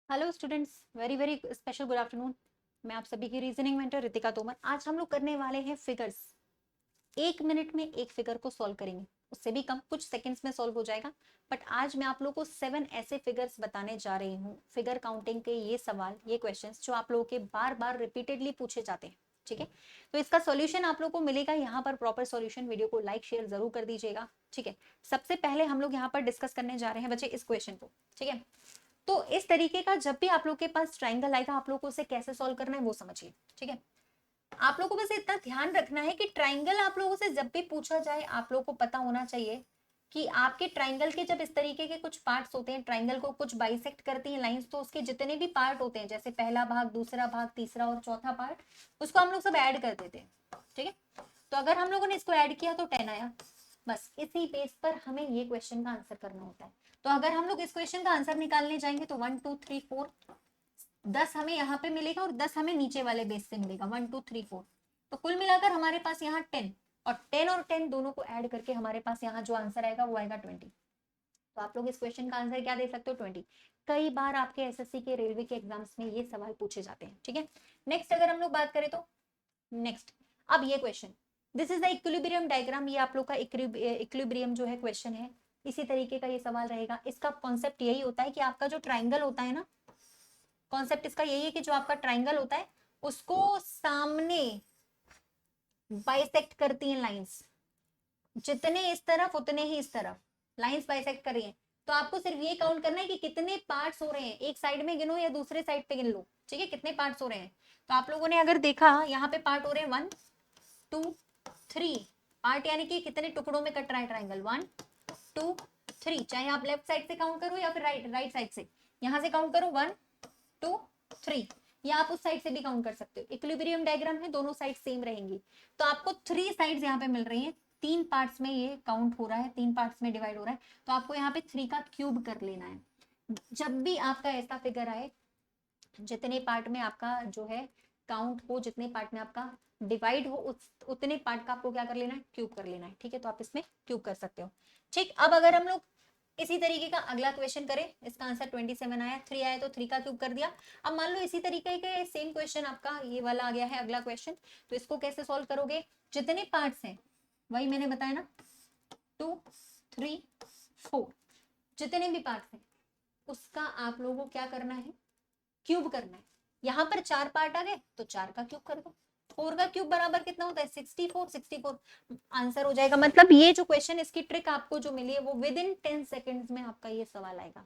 Hello students, very very special good afternoon. मैं आप सभी की रीजनिंग मेंटर रितिका तोमर। आज हम लोग करने वाले हैं फिगर्स। 1 मिनट में एक फिगर को सॉल्व करेंगे, उससे भी कम, कुछ सेकंड्स में सॉल्व हो जाएगा। बट आज मैं आप लोगों को 7 ऐसे फिगर्स बताने जा रही हूँ, फिगर काउंटिंग के ये सवाल, ये क्वेश्चंस जो आप लोगों के बार बार रिपीटेडली पूछे जाते हैं। ठीक है, तो इसका सॉल्यूशन आप लोगों को मिलेगा यहाँ पर, प्रॉपर सॉल्यूशन। वीडियो को लाइक शेयर जरूर कर दीजिएगा। ठीक है, सबसे पहले हम लोग यहाँ पर डिस्कस करने जा रहे हैं बच्चे इस क्वेश्चन को। ठीक है, तो इस तरीके का जब भी आप लोग के पास ट्राइंगल आएगा, आप लोग को उसे कैसे सॉल्व करना है वो समझिए। ठीक है, आप लोगों को बस इतना ध्यान रखना है कि ट्राइंगल आप लोगों से जब भी पूछा जाए, आप लोगों को पता होना चाहिए कि आपके ट्राइंगल के जब इस तरीके के कुछ पार्ट्स होते हैं, ट्राइंगल को कुछ बाइसेक्ट करती हैं लाइंस, तो उसके जितने भी पार्ट होते हैं, जैसे पहला भाग, दूसरा भाग, तीसरा और चौथा पार्ट, उसको हम लोग सब ऐड कर देते हैं। ठीक है, तो अगर हम लोगों ने इसको ऐड किया तो 10 आया। बस इसी बेस पर हमें ये क्वेश्चन का आंसर करना होता है। तो अगर हम लोग इस क्वेश्चन का आंसर निकालने जाएंगे तो 1 2 3 4 10 हमें यहाँ पे मिलेगा और 10 हमें नीचे वाले बेस से मिलेगा, 1 2 3 4। तो कुल मिलाकर हमारे पास यहाँ 10, और 10 और 10 दोनों को ऐड करके हमारे पास यहाँ जो आंसर आएगा वो आएगा 20। तो आप लोग इस क्वेश्चन का आंसर क्या दे सकते हो? 20। कई बार आपके एसएससी के, रेलवे के एग्जाम्स में ये सवाल पूछे जाते हैं। ठीक है, नेक्स्ट अगर हम लोग बात करें तो नेक्स्ट, अब ये question, this is the equilibrium diagram. ये आप लोग का इक्विलिब्रियम जो है क्वेश्चन है, इसी तरीके का ये सवाल रहेगा। इसका कॉन्सेप्ट यही होता है कि आपका जो ट्राइंगल होता है ना, कॉन्सेप्ट इसका यही है कि जो आपका ट्राइंगल होता है उसको सामने बाइसेक्ट करती हैं लाइंस, जितने इस तरफ उतने ही इस तरफ लाइंस बाइसेक्ट कर रही हैं। तो आपको सिर्फ ये काउंट करना है कि कितने पार्ट्स हो रहे हैं, एक साइड में गिनो या दूसरे साइड पे गिन लो। ठीक है, कितने पार्ट्स हो रहे हैं। तो आप लोगों ने अगर देखा यहाँ पे पार्ट हो रहे हैं 1 2 3 पार्ट, यानी कि कितने टुकड़ों में कट रहा है ट्राइंगल, 1 2 3। चाहे आप लेफ्ट साइड से काउंट करो या फिर राइट साइड से, यहां से काउंट करो 1 2 3, या आप उस साइड से भी काउंट कर सकते हो। इक्विलिब्रियम डायग्राम है, दोनों साइड सेम रहेंगी। तो आपको 3 साइड्स यहाँ पे मिल रही हैं, 3 पार्ट्स में ये काउंट हो रहा है, 3 पार्ट्स में डिवाइड हो रहा है। तो आपको यहाँ पे 3 का क्यूब कर लेना है। जब भी आपका ऐसा फिगर आए जितने पार्ट में आपका जो है काउंट हो, जितने पार्ट में आपका डिवाइड हो, उतने पार्ट का आपको क्या कर लेना है? क्यूब कर लेना है। ठीक है, तो आप इसमें क्यूब कर सकते हो। ठीक, अब अगर हम लोग इसी तरीके का अगला क्वेश्चन करें, इसका आंसर 27 आया, 3 आया तो 3 का क्यूब कर दिया। अब मान लो इसी तरीके के सेम क्वेश्चन आपका ये वाला आ गया है, अगला क्वेश्चन। तो इसको कैसे सॉल्व करोगे? जितने पार्ट्स हैं वही मैंने बताया ना, 2 3 4, जितने भी पार्ट्स हैं उसका आप लोगों को क्या करना है? क्यूब करना है। यहाँ पर 4 पार्ट आ गए तो 4 का क्यूब कर दो। 4 का क्यूब बराबर कितना होता है? 64। 64 आंसर हो जाएगा। मतलब ये जो क्वेश्चन, इसकी ट्रिक आपको जो मिली है वो विद इन 10 सेकेंड्स में आपका ये सवाल आएगा।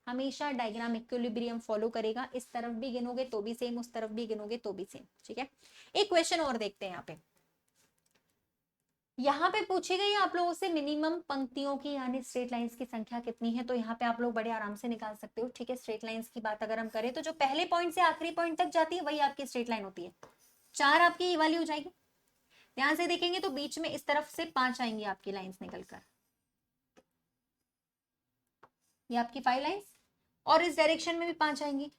हमेशा डायग्राम इक्विलिब्रियम फॉलो करेगा। इस तरफ भी गिनोगे तो भी सेम, उस तरफ भी गिनोगे तो भी सेम। ठीक है, एक क्वेश्चन और देखते हैं। यहाँ पे पूछी गई आप लोगों से मिनिमम पंक्तियों की यानी स्ट्रेट लाइंस की संख्या कितनी है। तो यहाँ पे आप लोग बड़े आराम से निकाल सकते हो। ठीक है, स्ट्रेट लाइंस की बात अगर हम करें तो जो पहले पॉइंट से आखिरी पॉइंट तक जाती है वही आपकी स्ट्रेट लाइन होती है। 4 आपकी ये वाली हो जाएगी। ध्यान से देखेंगे तो बीच में इस तरफ से 5 आएंगी आपकी लाइंस निकलकर, ये आपकी 5 लाइंस, और इस डायरेक्शन में भी 5 आएंगी।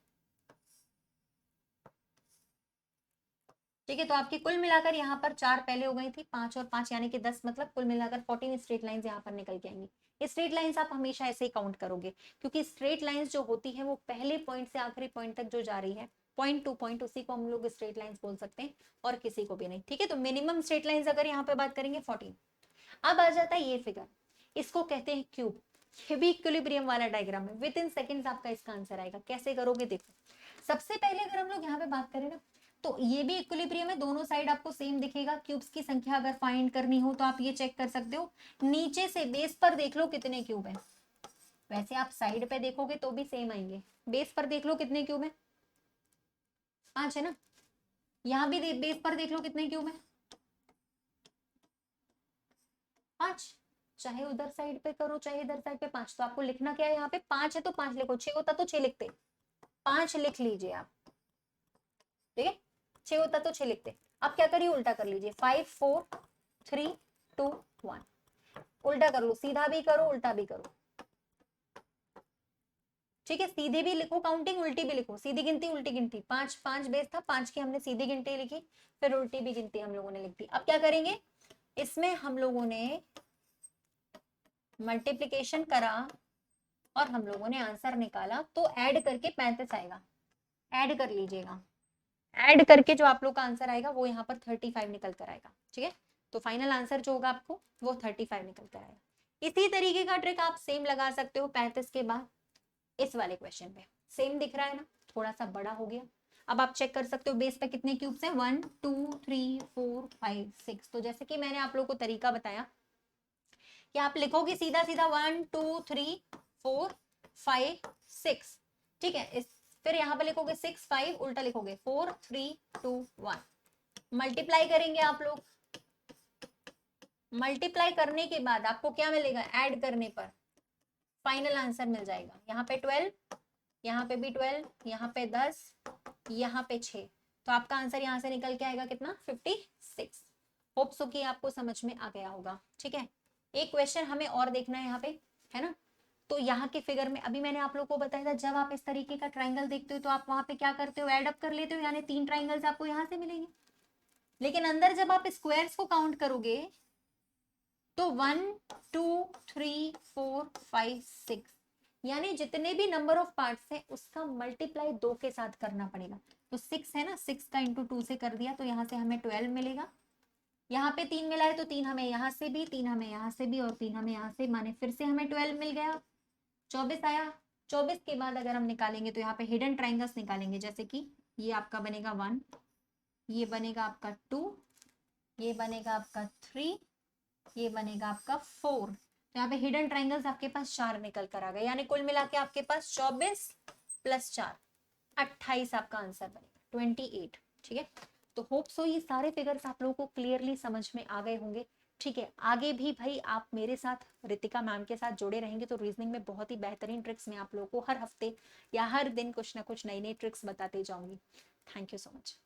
ठीक है, तो आपकी कुल मिलाकर यहाँ पर 4 पहले हो गई थी, 5 और 5 यानी कि 10, मतलब कुल मिलाकर 14 स्ट्रेट लाइंस यहाँ पर निकल के आएंगी। स्ट्रेट लाइंस आप हमेशा ऐसे ही काउंट करोगे, क्योंकि स्ट्रेट लाइंस जो होती है वो पहले पॉइंट से आखिरी पॉइंट तक जो जा रही है, पॉइंट टू पॉइंट, उसी को हम लोग स्ट्रेट लाइंस बोल सकते हैं, और किसी को भी नहीं। ठीक है, तो मिनिमम स्ट्रेट लाइंस अगर यहाँ पे बात करेंगे 14। अब आ जाता है ये फिगर, इसको कहते हैं क्यूब। ये भी इक्विलिब्रियम वाला डायग्राम है। विद इन सेकेंड्स आपका इसका आंसर आएगा। कैसे करोगे देखो, सबसे पहले अगर हम लोग यहाँ पे बात करें ना, तो ये भी इक्विलिब्रियम है, दोनों साइड आपको सेम दिखेगा। क्यूब्स की संख्या अगर फाइंड करनी हो तो आप ये चेक कर सकते हो, नीचे से बेस पर देख लो कितने क्यूब है। वैसे आप साइड पे देखोगे तो भी सेम आएंगे, बेस पर देख लो कितने क्यूब है, 5 है ना। यहाँ भी बेस पर देख लो कितने क्यूब है, 5। चाहे उधर साइड पे करो चाहे इधर साइड पे, 5। तो आपको लिखना क्या है? यहाँ पे 5 है तो 5 लिखो, 6 होता तो 6 लिखते, 5 लिख लीजिए आप। ठीक है, 6 होता तो 6 लिखते। अब क्या करिए, उल्टा कर लीजिए, 5 4 3 2 1। उल्टा कर लो, सीधा भी करो उल्टा भी करो। ठीक है, सीधे भी लिखो काउंटिंग, उल्टी भी लिखो। सीधी गिनती उल्टी गिनती, 5 5 बेस था, 5 की हमने सीधी गिनती लिखी, फिर उल्टी भी गिनती हम लोगों ने लिख दी। अब क्या करेंगे, इसमें हम लोगों ने मल्टीप्लीकेशन करा और हम लोगों ने आंसर निकाला, तो ऐड करके 35 आएगा, ऐड कर लीजिएगा, ऐड करके जो आप लोग का आंसर आएगा वो यहाँ पर 35 निकल कर आएगा। ठीक है, तो फाइनल आंसर जो होगा आपको वो 35 निकल कर आएगा। इसी तरीके का ट्रिक आप सेम लगा सकते हो 35 के बाद इस वाले क्वेश्चन पे। सेम दिख रहा है ना, थोड़ा सा बड़ा हो गया। अब आप चेक कर सकते हो बेस पे कितने क्यूब्स हैं, 1 2 3 4 5 6। तो जैसे कि मैंने आप लोगों को तरीका बताया कि आप लिखोगे सीधा सीधा 1 2 3 4 5 6। ठीक है, फिर यहाँ पे लिखोगे 6 5, उल्टा लिखोगे 4 3 2 1। मल्टीप्लाई करेंगे आप लोग, मल्टीप्लाई करने के बाद आपको क्या मिलेगा, ऐड करने पर फाइनल आंसर मिल जाएगा। यहाँ पे 12, यहाँ पे भी 12, यहाँ पे 10, यहाँ पे 6। तो आपका आंसर यहाँ से निकल के आएगा कितना, 56। होप सो कि आपको समझ में आ गया होगा। ठीक है, एक क्वेश्चन हमें और देखना है यहाँ पे, है ना। तो यहाँ के फिगर में अभी मैंने आप लोगों को बताया था, जब आप इस तरीके का ट्राइंगल देखते हो तो आप वहां पे क्या करते हो, एड अप कर लेते हो, यानी 3 ट्राइंगल्स आपको यहाँ से मिलेंगे। लेकिन अंदर जब आप स्क्वायर्स को काउंट करोगे तो 1 2 3 4 5 6, यानी जितने भी नंबर ऑफ पार्ट्स है उसका मल्टीप्लाई 2 के साथ करना पड़ेगा। तो 6 है ना, 6 का इंटू 2 से कर दिया तो यहाँ से हमें 12 मिलेगा। यहाँ पे 3 मिला है तो 3 हमें यहाँ से भी, 3 हमें यहाँ से भी और 3 हमें यहाँ से, माने फिर से हमें 12 मिल गया, 24 आया। 24 के बाद अगर हम निकालेंगे तो यहाँ पे हिडन ट्राइंगल्स निकालेंगे, जैसे कि ये आपका बनेगा 1, ये बनेगा आपका 2, ये बनेगा आपका 3, ये बनेगा आपका 4। तो यहाँ पे हिडन ट्राइंगल्स आपके पास 4 निकल कर आ गए, यानी कुल मिला के आपके पास 24 प्लस 4 28 आपका आंसर बनेगा 28। ठीक है, तो होप सो ये सारे फिगर्स आप लोगों को क्लियरली समझ में आ गए होंगे। ठीक है, आगे भी भाई आप मेरे साथ रितिका मैम के साथ जुड़े रहेंगे तो रीजनिंग में बहुत ही बेहतरीन ट्रिक्स मैं आप लोगों को हर हफ्ते या हर दिन कुछ ना कुछ नई नई ट्रिक्स बताते जाऊंगी। Thank you so much.